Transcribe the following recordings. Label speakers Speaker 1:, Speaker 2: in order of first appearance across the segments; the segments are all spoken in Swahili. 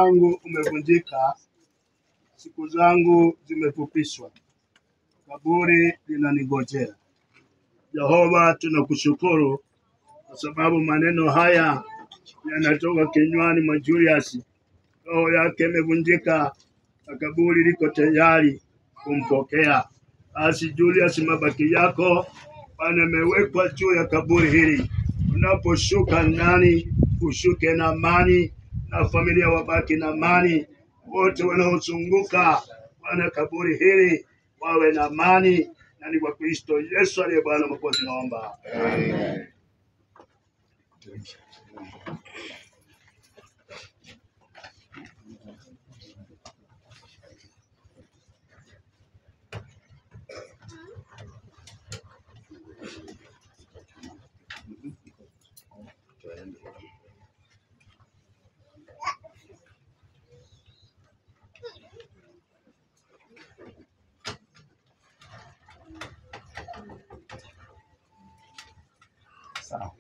Speaker 1: wangu umevunjika, siku zangu zimefupishwa, kaburi linanigojea. Jehova, tunakushukuru kwa sababu maneno haya yanatoka kinywani mwa Julius. Roho yake imevunjika na kaburi liko tayari kumpokea. Basi Julius, mabaki yako Bwana yamewekwa juu ya kaburi hili. Unaposhuka ndani, ushuke na amani, na familia wabaki na amani. Wote wanaozunguka Bwana kaburi hili wawe na amani, na ni kwa Kristo Yesu aliye Bwana Mwokozi naomba. Amen. Sawa.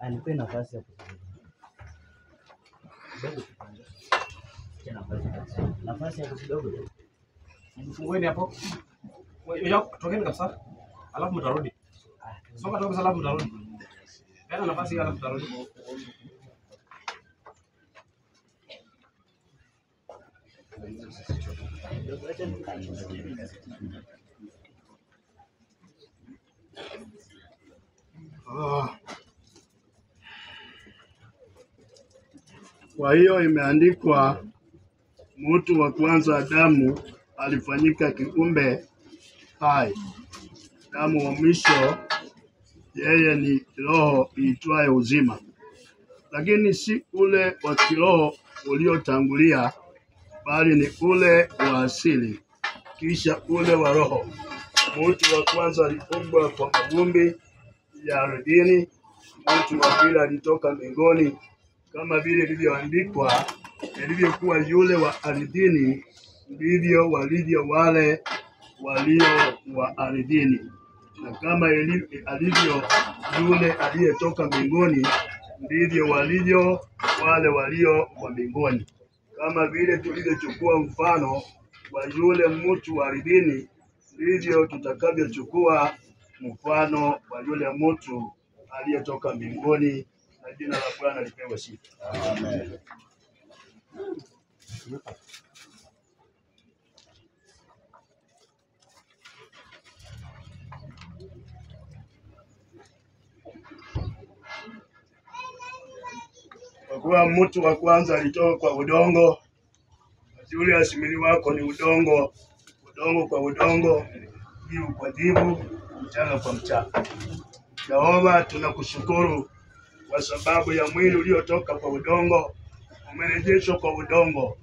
Speaker 2: Anipe nafasi ya nafasi ya kidogo tu.
Speaker 3: Fungueni hapo. Wewe tokeni kabisa. Alafu mtarudi. Soka kabisa alafu mtarudi. Tena nafasi alafu mtarudi.
Speaker 1: Kwa hiyo imeandikwa, mtu wa kwanza Adamu alifanyika kiumbe hai. Adamu wa mwisho yeye ni roho iitwaye uzima, lakini si ule wa kiroho uliotangulia, bali ni ule wa asili, kisha ule wa roho. Mtu wa kwanza aliumbwa kwa mavumbi ya ardhini, mtu wa pili alitoka mbinguni. Kama vile ilivyoandikwa, ilivyokuwa yule wa ardhini, ndivyo walivyo wale walio wa ardhini. Na kama alivyo yule aliyetoka mbinguni, ndivyo walivyo wale walio wa mbinguni. Kama vile tulivyochukua mfano wa yule mtu wa ardhini, ndivyo tutakavyochukua mfano wa yule mtu aliyetoka mbinguni. Na jina la Bwana lipewe sifa. Amen. Kwa kuwa mtu wa kwanza alitoka kwa udongo, yule asimili wako ni udongo, udongo kwa udongo, jivu kwa jivu, mchanga kwa mchanga. Yehova, tunakushukuru kwa sababu ya mwili uliotoka kwa udongo, umerejeshwa kwa udongo.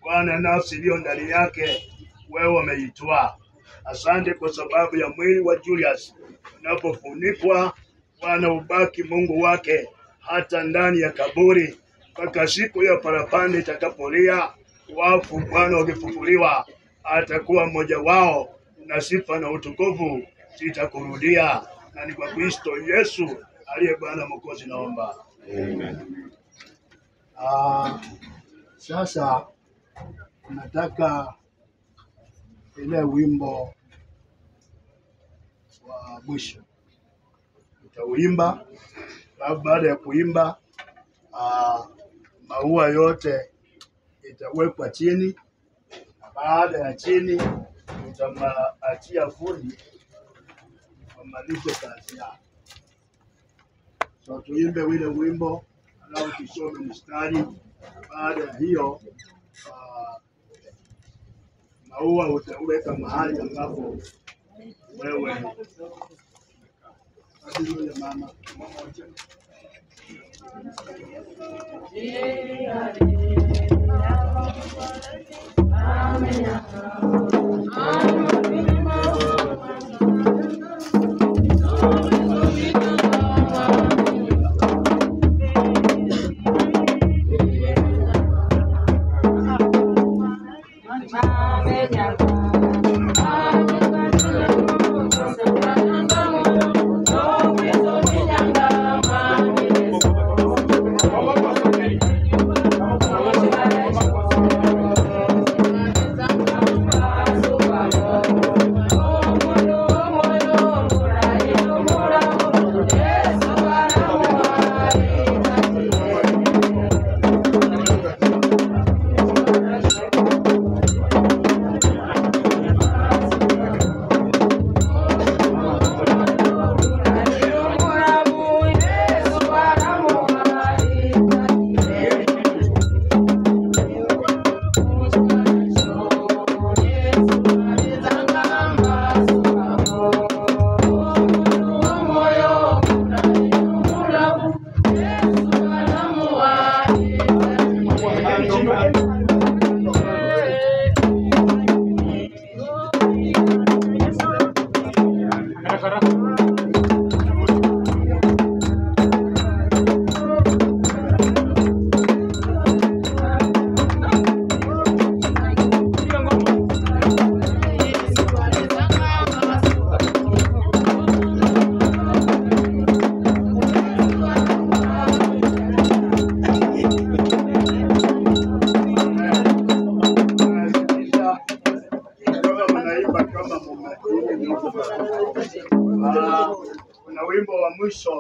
Speaker 1: Bwana, nafsi iliyo ndani yake wewe umeitwaa. Asante kwa sababu ya mwili wa Julius unapofunikwa, Bwana, ubaki Mungu wake hata ndani ya kaburi, mpaka siku ya parapanda itakapolia. Wafu Bwana wakifufuliwa, atakuwa mmoja wao, na sifa na utukufu zitakurudia. Na ni kwa Kristo Yesu aliye Bwana Mwokozi naomba. Amen. Sasa nataka ile wimbo wa mwisho utauimba. Baada ya kuimba, maua yote itawekwa chini. Baada ya chini, utamaachia fundi wamalize kazi yao. So tuimbe wile wimbo, alafu tusome mstari. Baada ya hiyo, maua utaweka mahali ambapo wewe yule mama kuna wimbo wa mwisho